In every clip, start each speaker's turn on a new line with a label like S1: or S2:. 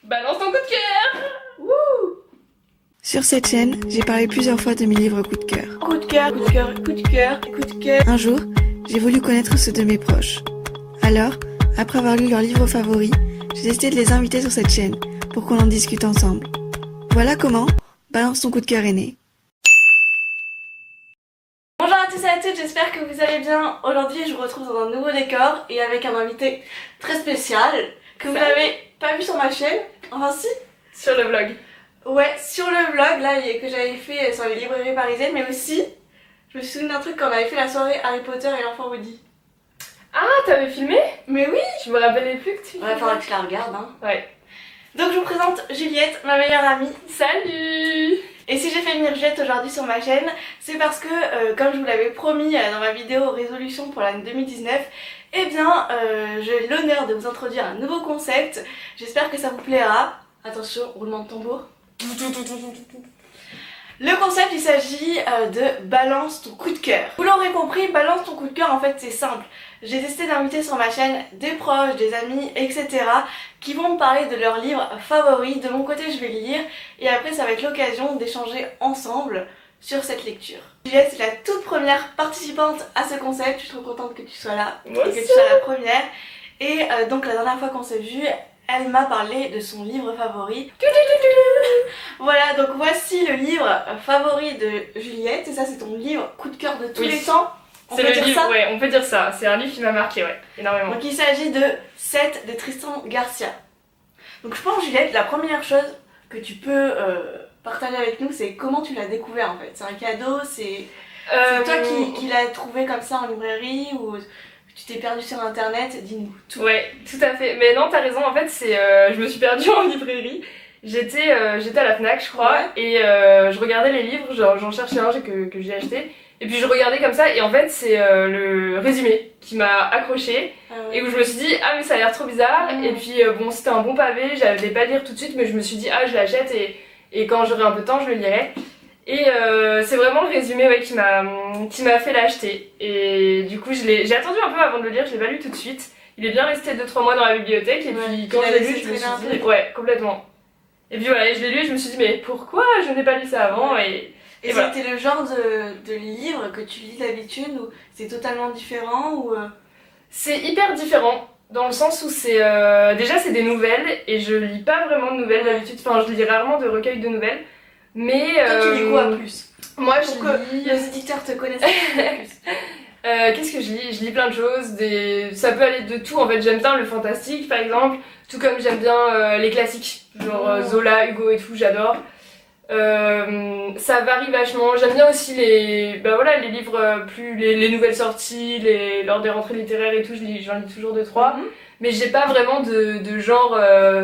S1: Balance ton coup de cœur.
S2: Wouh!
S3: Sur cette chaîne, j'ai parlé plusieurs fois de mes livres coup de cœur.
S2: Coup de cœur, coup de cœur, coup de cœur, coup de cœur.
S3: Un jour, j'ai voulu connaître ceux de mes proches. Alors, après avoir lu leurs livres favoris, j'ai décidé de les inviter sur cette chaîne pour qu'on en discute ensemble. Voilà comment Balance ton coup de cœur est né.
S2: Bonjour à tous et à toutes, j'espère que vous allez bien. Aujourd'hui, je vous retrouve dans un nouveau décor et avec un invité très spécial que vous n'avez pas vu sur ma chaîne. Enfin si,
S1: Sur le vlog.
S2: ouais, sur le vlog là que j'avais fait sur les librairies parisiennes, mais aussi, je me souviens d'un truc quand on avait fait la soirée Harry Potter et l'enfant Woody.
S1: Ah, t'avais filmé?
S2: Mais oui.
S1: Je me rappelais plus que tu
S2: Ouais, faudra que je la regarde, hein.
S1: Ouais.
S2: Donc je vous présente Juliette, ma meilleure amie.
S1: Salut.
S2: Et si j'ai fait venir Juliette aujourd'hui sur ma chaîne, c'est parce que, comme je vous l'avais promis dans ma vidéo résolution pour l'année 2019, eh bien, j'ai l'honneur de vous introduire un nouveau concept. J'espère que ça vous plaira. Attention, roulement de tambour. Le concept, il s'agit de balance ton coup de cœur. Vous l'aurez compris, balance ton coup de cœur, en fait, c'est simple. J'ai décidé d'inviter sur ma chaîne des proches, des amis, etc. qui vont me parler de leurs livres favoris. De mon côté, je vais lire et après, ça va être l'occasion d'échanger ensemble sur cette lecture. Juliette, c'est la toute première participante à ce concept. Je suis trop contente que tu sois là
S1: Moi
S2: et que tu
S1: aussi.
S2: sois la première. Et donc, la dernière fois qu'on s'est vu, elle m'a parlé de son livre favori. Voilà, donc voici le livre favori de Juliette. Et ça, c'est ton livre coup de cœur de tous
S1: Oui.
S2: les temps. On
S1: C'est
S2: peut
S1: le
S2: dire
S1: livre,
S2: ça.
S1: ouais, on peut dire ça. C'est un livre qui m'a marqué, ouais, énormément.
S2: Donc il s'agit de 7 de Tristan Garcia. Donc je pense, Juliette, la première chose que tu peux partager avec nous, c'est comment tu l'as découvert en fait. C'est un cadeau, c'est toi qui l'as trouvé comme ça en librairie ou tu t'es perdu sur internet, dis-nous tout.
S1: Ouais, tout à fait. Mais non, t'as raison, en fait, c'est, je me suis perdue en librairie. J'étais à la Fnac, je crois,
S2: Ouais.
S1: et je regardais les livres, j'en cherchais un que j'ai acheté. Et puis je regardais comme ça, et en fait, c'est le résumé qui m'a accroché.
S2: Ouais.
S1: Et où je me suis dit, ah mais ça a l'air trop bizarre.
S2: Mm.
S1: Et puis bon, c'était un bon pavé, j'allais pas lire tout de suite, mais je me suis dit, ah je l'achète et quand j'aurai un peu de temps, je le lirai. Et c'est vraiment le résumé ouais, qui m'a fait l'acheter. Et du coup, j'ai attendu un peu avant de le lire, je l'ai pas lu tout de suite. Il est bien resté 2-3 mois dans la bibliothèque, et
S2: Ouais,
S1: puis
S2: tu
S1: quand
S2: l'as
S1: je l'ai
S2: laissé
S1: lu, je me
S2: traîner un
S1: suis dit,
S2: peu.
S1: ouais, complètement. Et puis voilà, et je l'ai lu et je me suis dit, mais pourquoi je n'ai pas lu ça avant
S2: Et
S1: voilà.
S2: c'était le genre de livre que tu lis d'habitude ou c'est totalement différent ou
S1: C'est hyper différent dans le sens où c'est déjà c'est des nouvelles et je lis pas vraiment de nouvelles d'habitude. Enfin, je lis rarement de recueils de nouvelles. Mais
S2: toi tu lis quoi plus?
S1: moi
S2: Pour
S1: je
S2: que
S1: lis
S2: les éditeurs te connaissent un peu plus.
S1: qu'est-ce que je lis? Je lis plein de choses, ça peut aller de tout en fait. J'aime bien le fantastique par exemple, tout comme j'aime bien les classiques, genre Zola, Hugo et tout, j'adore. Ça varie vachement. J'aime bien aussi les livres plus les nouvelles sorties, lors des rentrées littéraires et tout, j'en lis toujours 2-3. Mais j'ai pas vraiment de genre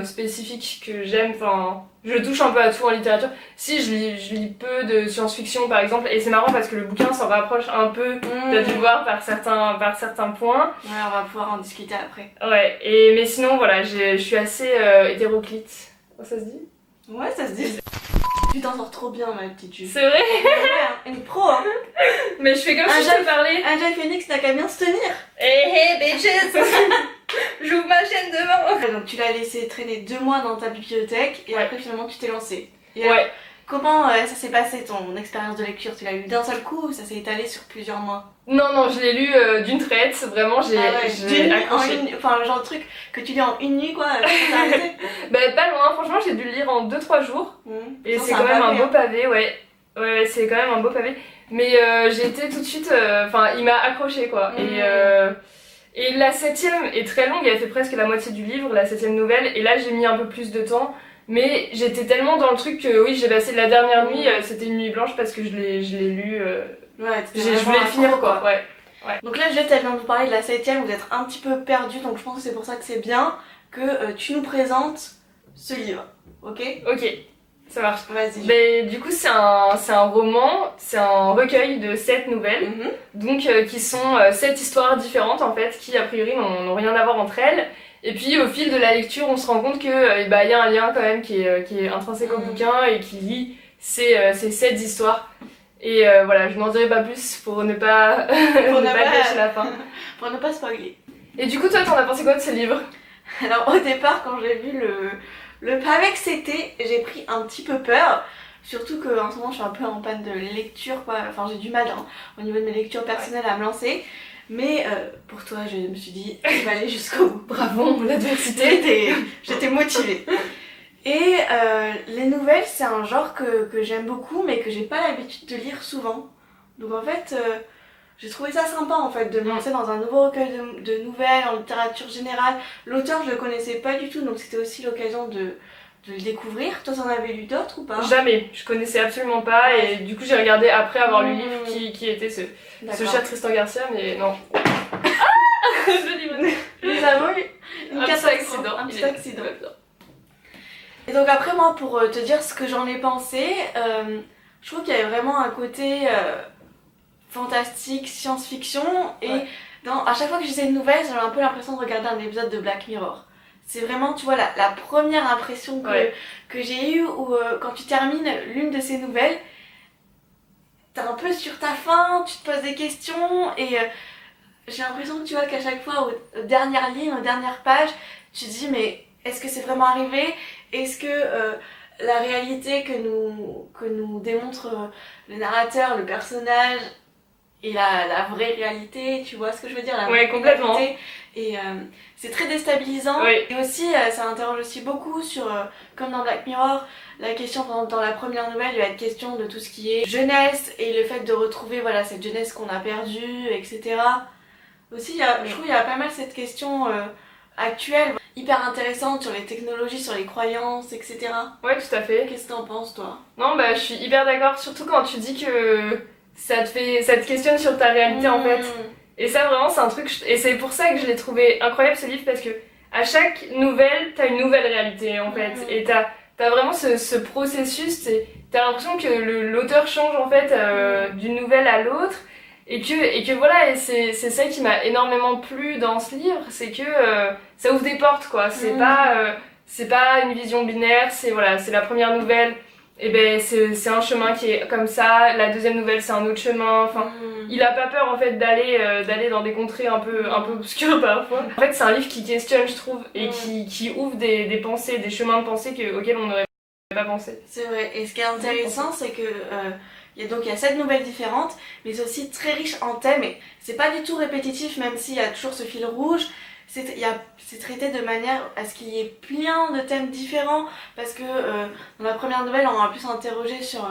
S1: spécifique que j'aime. Enfin, je touche un peu à tout en littérature. Si je lis peu de science-fiction par exemple, et c'est marrant parce que le bouquin s'en rapproche un peu. T'as dû voir par certains points.
S2: Ouais, on va pouvoir en discuter après.
S1: Ouais. Mais sinon voilà, je suis assez hétéroclite. Ça se dit?
S2: Ouais, ça se dit. Tu t'en sors trop bien, ma petite Jules.
S1: C'est vrai.
S2: Ouais, hein, une pro, hein.
S1: Mais je fais comme si je te parlais.
S2: Un jeune phoenix n'a qu'à bien se tenir.
S1: Hey bitches. J'ouvre ma chaîne devant.
S2: Donc tu l'as laissé traîner 2 mois dans ta bibliothèque et
S1: Ouais.
S2: après finalement tu t'es lancé. Et
S1: Ouais.
S2: comment ça s'est passé ton expérience de lecture? Tu l'as lu d'un seul coup ou ça s'est étalé sur plusieurs mois?
S1: Non, je l'ai lu d'une traite. Vraiment, j'ai
S2: D'une nuit,
S1: accroché.
S2: enfin le genre de truc que tu lis en une nuit quoi. T'as arrêté.
S1: Bah pas loin. Franchement, j'ai dû le lire en 2-3 jours. Et
S2: Ça,
S1: c'est quand même un
S2: pavé,
S1: beau
S2: hein.
S1: pavé, ouais. Ouais, c'est quand même un beau pavé. Mais j'ai été tout de suite... Enfin, il m'a accroché, quoi. Et la 7ème est très longue, elle fait presque la moitié du livre, la 7ème nouvelle. Et là, j'ai mis un peu plus de temps. Mais j'étais tellement dans le truc que, oui, j'ai passé la dernière nuit. C'était une nuit blanche parce que je l'ai lu...
S2: Ouais,
S1: je voulais le finir, quoi. Ouais.
S2: Donc là, Juliette, elle vient de nous parler de la 7ème, vous êtes un petit peu perdu, donc je pense que c'est pour ça que c'est bien que tu nous présentes ce livre, ok?
S1: Ok, ça marche.
S2: Vas-y.
S1: Mais du coup, c'est un roman, c'est un recueil de 7 nouvelles. Donc qui sont 7 histoires différentes en fait, qui a priori n'ont rien à voir entre elles. Et puis au fil de la lecture, on se rend compte que y a un lien quand même qui est intrinsèque au bouquin et qui lie ces 7 histoires. Et voilà, je n'en dirai pas plus pour ne pas, gâcher la fin.
S2: Pour ne pas spoiler.
S1: Et du coup, toi, t'en as pensé quoi de ce livre?
S2: Alors au départ, quand j'ai vu le pavé que c'était, j'ai pris un petit peu peur. Surtout qu'en ce moment, je suis un peu en panne de lecture, quoi. Enfin, j'ai du mal au niveau de mes lectures personnelles à me lancer. Mais pour toi, je me suis dit, je vais aller jusqu'au bout.
S1: Bravo, l'adversité.
S2: J'étais motivée. Et les nouvelles, c'est un genre que j'aime beaucoup, mais que j'ai pas l'habitude de lire souvent. Donc en fait, j'ai trouvé ça sympa en fait de me lancer dans un nouveau recueil de nouvelles en littérature générale. L'auteur, je le connaissais pas du tout, donc c'était aussi l'occasion de le découvrir. Toi, t'en avais lu d'autres ou pas?
S1: Jamais, je connaissais absolument pas et du coup j'ai regardé après avoir lu le livre qui était ce chat Tristan Garcia, mais non.
S2: Nous avons eu
S1: un petit accident.
S2: Un petit accident. Et donc après moi, pour te dire ce que j'en ai pensé, je trouve qu'il y avait vraiment un côté fantastique, science-fiction, et à chaque fois que je lisais une nouvelle, j'avais un peu l'impression de regarder un épisode de Black Mirror. C'est vraiment, tu vois, la première impression que j'ai eue où quand tu termines l'une de ces nouvelles, t'es un peu sur ta faim, tu te poses des questions et j'ai l'impression que tu vois qu'à chaque fois, aux dernières lignes, aux dernières pages, tu te dis mais est-ce que c'est vraiment arrivé? Est-ce que la réalité que nous démontre le narrateur, le personnage, et la vraie réalité, tu vois ce que je veux dire, la vraie
S1: complètement.
S2: réalité. Et c'est très déstabilisant. Et aussi, ça interroge aussi beaucoup sur, comme dans Black Mirror, la question dans la première nouvelle, il va être question de tout ce qui est jeunesse et le fait de retrouver voilà, cette jeunesse qu'on a perdue, etc. Aussi, je trouve qu'il y a pas mal cette question actuelle, hyper intéressante sur les technologies, sur les croyances, etc.
S1: Ouais, tout à fait.
S2: Qu'est-ce que t'en penses, toi?
S1: Non, bah je suis hyper d'accord, surtout quand tu dis que ça te questionne sur ta réalité en fait. Et ça vraiment c'est un truc, et c'est pour ça que je l'ai trouvé incroyable ce livre, parce que à chaque nouvelle, t'as une nouvelle réalité en fait. Et t'as vraiment ce processus, t'as l'impression que l'auteur change en fait d'une nouvelle à l'autre. Et que voilà, et c'est ça qui m'a énormément plu dans ce livre, c'est que ça ouvre des portes quoi. C'est pas une vision binaire, c'est la première nouvelle. Et ben c'est un chemin qui est comme ça, la deuxième nouvelle c'est un autre chemin, enfin il a pas peur en fait d'aller dans des contrées un peu obscures parfois. En fait c'est un livre qui questionne je trouve et qui ouvre des pensées, des chemins de pensée auxquels on n'aurait pas pensé.
S2: C'est vrai, et ce qui est intéressant c'est que il y a 7 nouvelles différentes, mais c'est aussi très riche en thèmes et c'est pas du tout répétitif même s'il y a toujours ce fil rouge. C'est traité de manière à ce qu'il y ait plein de thèmes différents parce que dans la première nouvelle on va plus s'interroger sur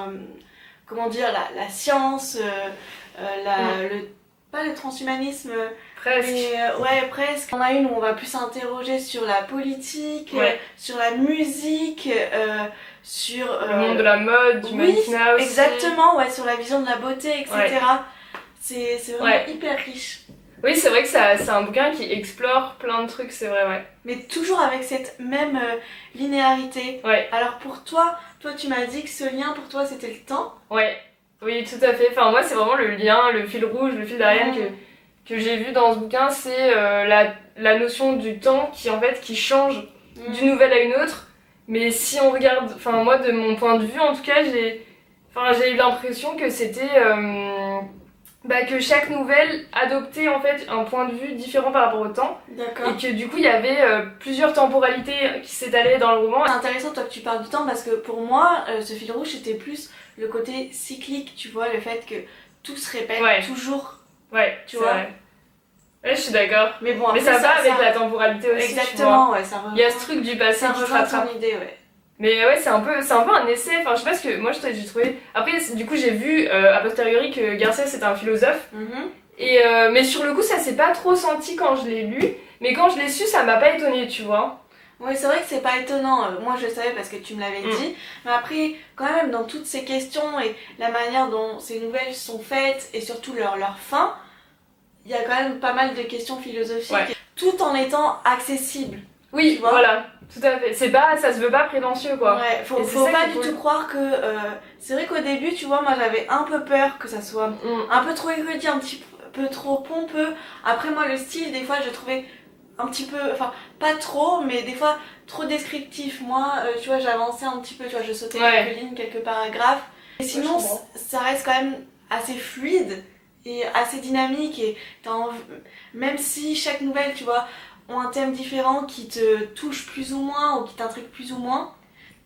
S2: comment dire la science, pas le transhumanisme
S1: presque,
S2: mais presque. On a une où on va plus s'interroger sur la politique, sur la musique, sur
S1: le monde de la mode, du mannequinat aussi.
S2: Exactement, sur la vision de la beauté, etc. C'est vraiment hyper riche.
S1: Oui, c'est vrai que c'est un bouquin qui explore plein de trucs, c'est vrai,
S2: Mais toujours avec cette même linéarité. Alors pour toi tu m'as dit que ce lien pour toi c'était le temps.
S1: Oui, tout à fait. Enfin, moi, c'est vraiment le lien, le fil rouge, le fil d'Ariane que j'ai vu dans ce bouquin, c'est la notion du temps qui change d'une nouvelle à une autre. Mais si on regarde, enfin moi de mon point de vue en tout cas, j'ai eu l'impression que c'était que chaque nouvelle adoptait en fait un point de vue différent par rapport au temps.
S2: D'accord.
S1: Et que du coup il y avait plusieurs temporalités qui s'étalaient dans le roman.
S2: C'est intéressant toi que tu parles du temps parce que pour moi ce fil rouge c'était plus le côté cyclique, tu vois, le fait que tout se répète toujours. Tu vois.
S1: Vrai. Ouais, je suis d'accord.
S2: Mais bon,
S1: après, ça va avec la temporalité aussi.
S2: Exactement,
S1: il y a ce truc du passé qui se rattrape.
S2: Ton idée,
S1: Mais c'est un peu un essai, enfin je sais pas ce que moi j'ai trouvé. Après du coup j'ai vu a posteriori que Garcia c'était un philosophe. Et mais sur le coup ça s'est pas trop senti quand je l'ai lu, mais quand je l'ai su ça m'a pas étonnée, tu vois.
S2: Oui, c'est vrai que c'est pas étonnant, moi je le savais parce que tu me l'avais dit, mais après quand même dans toutes ces questions et la manière dont ces nouvelles sont faites et surtout leur fin, il y a quand même pas mal de questions philosophiques tout en étant accessible.
S1: Oui, voilà, tout à fait. Ça se veut pas prétentieux quoi.
S2: Faut pas du tout croire que c'est vrai qu'au début, tu vois, moi j'avais un peu peur que ça soit un peu trop érudit, un petit peu trop pompeux. Après moi le style des fois je trouvais un petit peu, enfin pas trop, mais des fois trop descriptif. Moi tu vois j'avançais un petit peu, tu vois je sautais quelques lignes, quelques paragraphes. Et sinon ça reste quand même assez fluide et assez dynamique et même si chaque nouvelle, tu vois, ont un thème différent qui te touche plus ou moins ou qui t'intrigue plus ou moins,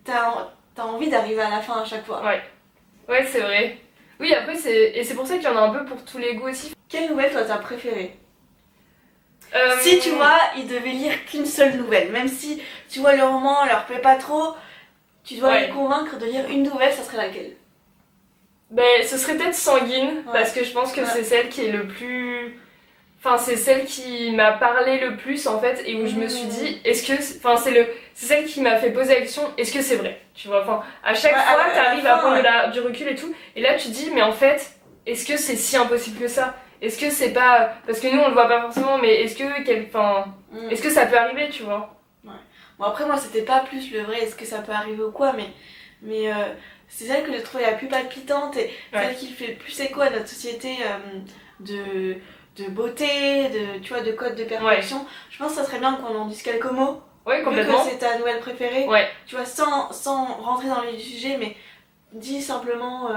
S2: t'as envie d'arriver à la fin à chaque fois.
S1: Ouais, c'est vrai. Oui, après, c'est pour ça qu'il y en a un peu pour tous les goûts aussi.
S2: Quelle nouvelle toi t'as préférée? Si tu vois, ils devaient lire qu'une seule nouvelle, même si tu vois le roman leur plaît pas trop, tu dois les convaincre de lire une nouvelle, ça serait laquelle?
S1: Ben, ce serait peut-être Sanguine, parce que je pense que c'est celle qui est le plus... Enfin, c'est celle qui m'a parlé le plus en fait, et où je me suis dit, est-ce que... Enfin, c'est celle qui m'a fait poser la question, est-ce que c'est vrai? Tu vois, enfin, à chaque fois, t'arrives à prendre du recul et tout, et là tu te dis, mais en fait, est-ce que c'est si impossible que ça? Est-ce que c'est pas... Parce que nous, on le voit pas forcément, mais est-ce que... Est-ce que ça peut arriver, tu vois?
S2: Bon, après, moi, c'était pas plus le vrai, est-ce que ça peut arriver ou quoi, mais c'est celle que j'ai trouvée la plus palpitante et celle qui fait le plus écho à notre société de beauté, tu vois, de code de perfection. Je pense que ça serait bien qu'on en dise quelques mots.
S1: Oui, complètement.
S2: Vu que c'est ta nouvelle préférée. Tu vois, sans rentrer dans le sujet, mais dis simplement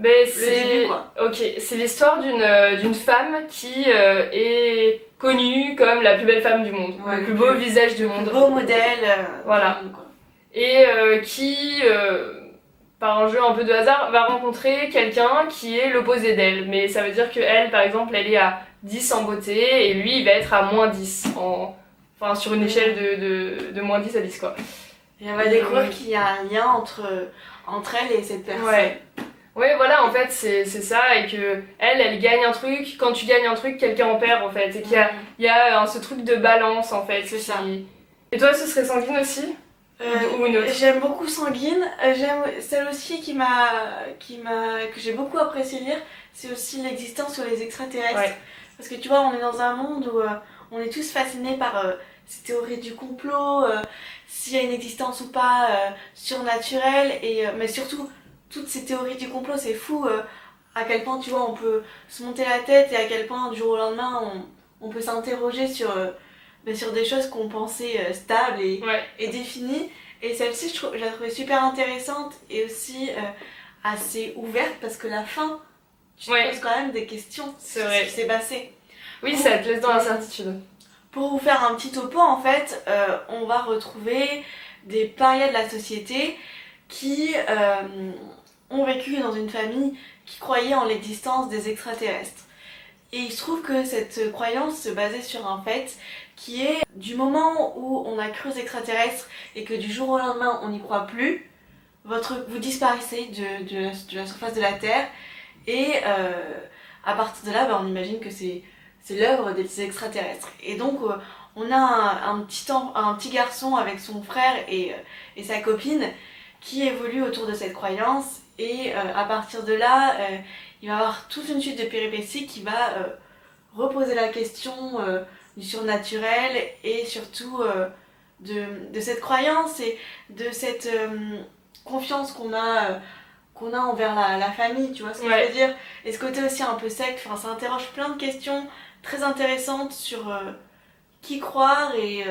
S2: le début, quoi. Ok,
S1: c'est l'histoire d'une femme qui est connue comme la plus belle femme du monde, le plus beau visage du monde.
S2: Le beau modèle.
S1: Voilà.
S2: Du monde, quoi.
S1: Et qui... par un jeu un peu de hasard, va rencontrer quelqu'un qui est l'opposé d'elle. Mais ça veut dire qu'elle, par exemple, elle est à 10 en beauté, et lui, il va être à moins 10, enfin sur une échelle de moins 10 à 10, quoi.
S2: Et elle va découvrir qu'il y a un lien entre elle et cette personne.
S1: Ouais, voilà, en fait, c'est ça, et que elle gagne un truc, quand tu gagnes un truc, quelqu'un en perd, en fait. Et qu'il y a ce truc de balance, en fait.
S2: C'est ça.
S1: Et toi, ce serait Sanguine aussi? Ou une autre?
S2: J'aime beaucoup Sanguine. J'aime celle aussi que j'ai beaucoup apprécié lire, c'est aussi l'existence sur les extraterrestres. Parce que tu vois, on est dans un monde où on est tous fascinés par ces théories du complot, s'il y a une existence ou pas surnaturelle, mais surtout toutes ces théories du complot, c'est fou à quel point tu vois on peut se monter la tête et à quel point du jour au lendemain on peut s'interroger sur des choses qu'on pensait stables et définies. Et celle-ci, je la trouvais super intéressante et aussi assez ouverte parce que la fin, tu te poses quand même des questions sur ce qui s'est passé.
S1: Oui, ça te laisse dans l'incertitude.
S2: Pour vous faire un petit topo, en fait, on va retrouver des parias de la société qui ont vécu dans une famille qui croyait en l'existence des extraterrestres. Et il se trouve que cette croyance se basait sur un fait qui est du moment où on a cru aux extraterrestres et que du jour au lendemain on n'y croit plus, vous disparaissez de la surface de la Terre et à partir de là on imagine que c'est l'œuvre des extraterrestres. Et donc on a un petit garçon avec son frère et sa copine qui évolue autour de cette croyance et à partir de là il va y avoir toute une suite de péripéties qui va reposer la question du surnaturel et surtout de cette croyance et de cette confiance qu'on a envers la famille, tu vois ce que je veux dire. Et ce côté aussi un peu secte, ça interroge plein de questions très intéressantes sur qui croire et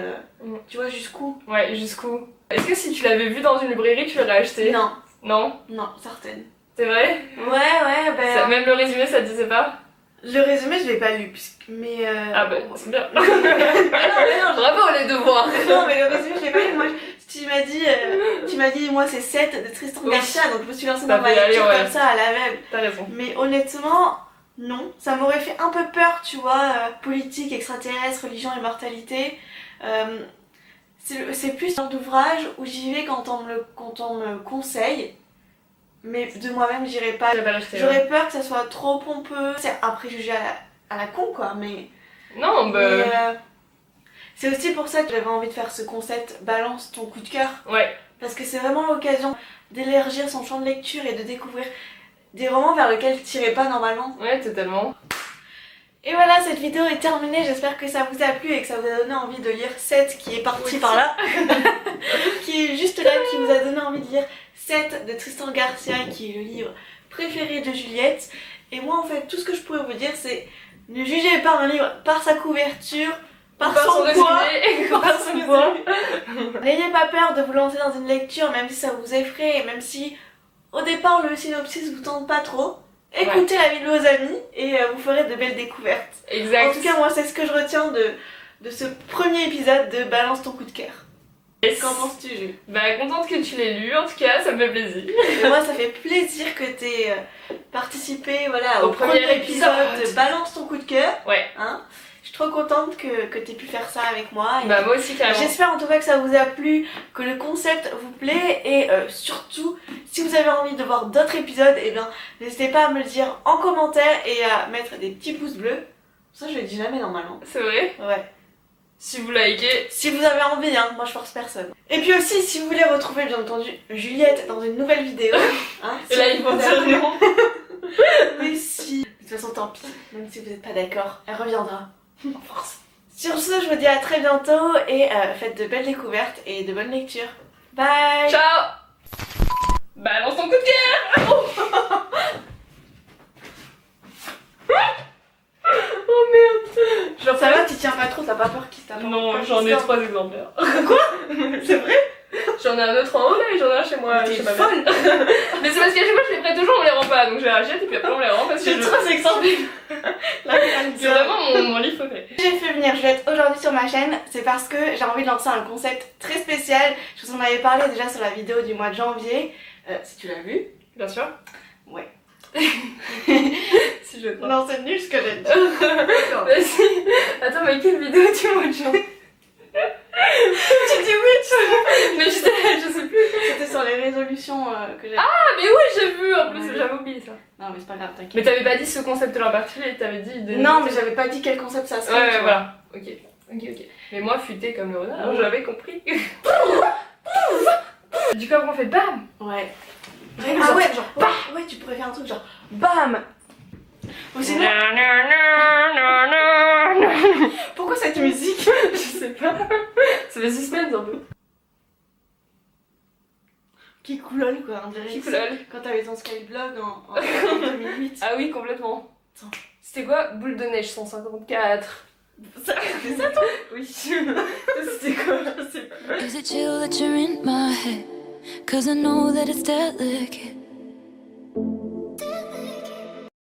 S2: tu vois jusqu'où.
S1: Ouais, jusqu'où. Est-ce que si tu l'avais vu dans une librairie, tu l'aurais acheté?
S2: Non.
S1: Non?
S2: Non, certaine.
S1: C'est vrai?
S2: Ouais,
S1: même le résumé, ça te disait pas?
S2: Le résumé, je l'ai pas lu, mais...
S1: Ah bah, c'est bien. non, bravo les devoirs.
S2: Non, mais le résumé, je l'ai pas lu. Moi, tu m'as dit, moi, c'est 7 de Tristan Garcia, donc je me suis lancée dans ma lecture comme ça, à la même.
S1: T'as raison.
S2: Mais honnêtement, non. Ça m'aurait fait un peu peur, tu vois, politique, extraterrestre, religion, immortalité. C'est plus un genre d'ouvrage où j'y vais quand on me conseille. Mais de moi-même, j'irais pas. J'aurais peur que ça soit trop pompeux. C'est un préjugé à la con, quoi, mais...
S1: Non,
S2: c'est aussi pour ça que j'avais envie de faire ce concept balance ton coup de cœur.
S1: Ouais.
S2: Parce que c'est vraiment l'occasion d'élargir son champ de lecture et de découvrir des romans vers lesquels tu t'irais pas normalement.
S1: Ouais, totalement.
S2: Et voilà, cette vidéo est terminée. J'espère que ça vous a plu et que ça vous a donné envie de lire 7 qui est parti par là. Qui est juste là, qui vous a donné envie de lire 7 de Tristan Garcia, qui est le livre préféré de Juliette. Et moi, en fait, tout ce que je pourrais vous dire, c'est ne jugez pas un livre par sa couverture, par son poids. N'ayez pas peur de vous lancer dans une lecture, même si ça vous effraie, et même si au départ le synopsis vous tente pas trop. Écoutez la vie de vos amis et vous ferez de belles découvertes.
S1: Exact.
S2: En tout cas, moi, c'est ce que je retiens de ce premier épisode de Balance ton coup de cœur. Qu'en penses-tu, Jules?
S1: Bah, contente que tu l'aies lu, en tout cas, ça me fait plaisir.
S2: Et moi, ça fait plaisir que t'aies participé voilà,
S1: Au
S2: au premier
S1: premier
S2: épisode
S1: épisode
S2: de Balance ton coup de cœur.
S1: Ouais.
S2: Hein, je suis trop contente que t'aies pu faire ça avec moi. Et
S1: Bah, moi aussi, carrément.
S2: j'espère en tout cas que ça vous a plu, que le concept vous plaît et surtout, si vous avez envie de voir d'autres épisodes, eh bien, n'hésitez pas à me le dire en commentaire et à mettre des petits pouces bleus. Ça, je le dis jamais normalement.
S1: C'est vrai.
S2: Ouais.
S1: Si vous likez.
S2: Si vous avez envie, hein, moi je force personne. Et puis aussi, si vous voulez retrouver bien entendu Juliette dans une nouvelle vidéo, hein,
S1: Et là, ils vont dire non.
S2: mais si. De toute façon, tant pis, même si vous n'êtes pas d'accord, elle reviendra en force. Sur ce, je vous dis à très bientôt et faites de belles découvertes et de bonnes lectures. Bye.
S1: Ciao. Balance ton coup de cœur. Oh merde. Genre,
S2: Ça va, tu tiens pas trop, t'as pas peur qu'il se tape?
S1: Non, j'en ai 3 exemplaires.
S2: C'est vrai?
S1: J'en ai un autre en haut là et j'en ai un chez moi,
S2: T'es
S1: chez ma mère.
S2: folle.
S1: Mais c'est parce qu'à chaque fois je les prête toujours, on les rend pas, donc je les rachète et puis après on les rend parce que
S2: J'ai 3 exemplaires.
S1: c'est vraiment mon lit fauteuil.
S2: J'ai fait venir Juliette aujourd'hui sur ma chaîne, c'est parce que j'ai envie de lancer un concept très spécial. Je vous en avais parlé déjà sur la vidéo du mois de janvier, si tu l'as vu.
S1: Bien sûr.
S2: Ouais.
S1: Si je crois.
S2: Non, c'est nul ce que j'ai dit.
S1: Vas-y. Attends, mais quelle vidéo du mois de janvier?
S2: Tu dis oui,
S1: Mais je sais plus.
S2: c'était sur les résolutions que j'ai.
S1: Ah, mais oui, j'ai vu en plus,
S2: Ouais.
S1: j'avais oublié ça.
S2: Non, mais c'est pas grave, t'inquiète.
S1: Mais t'avais pas dit ce concept-là en particulier, t'avais dit.
S2: Non, mais j'avais pas dit quel concept ça serait.
S1: Ouais,
S2: tu vois.
S1: voilà. Ok. Mais moi, futé comme le renard,
S2: Ouais.
S1: j'avais compris. Du coup, après, on fait bam!
S2: Ouais.
S1: Ah ouais,
S2: genre, bah, ouais, tu pourrais faire un truc genre BAM! Ou sinon, pourquoi cette musique?
S1: Je sais pas. Ça fait suspense un peu.
S2: Qui coulole quoi, on dirait.
S1: Qui coulole.
S2: Quand t'avais ton Skyblog en 2008.
S1: Ah oui, complètement.
S2: Attends.
S1: C'était quoi? Boule de neige 154.
S2: C'était ça toi?
S1: Oui. C'était quoi? Je sais plus.
S4: Is it chill that you're in my head? Cause I know that it's delicate.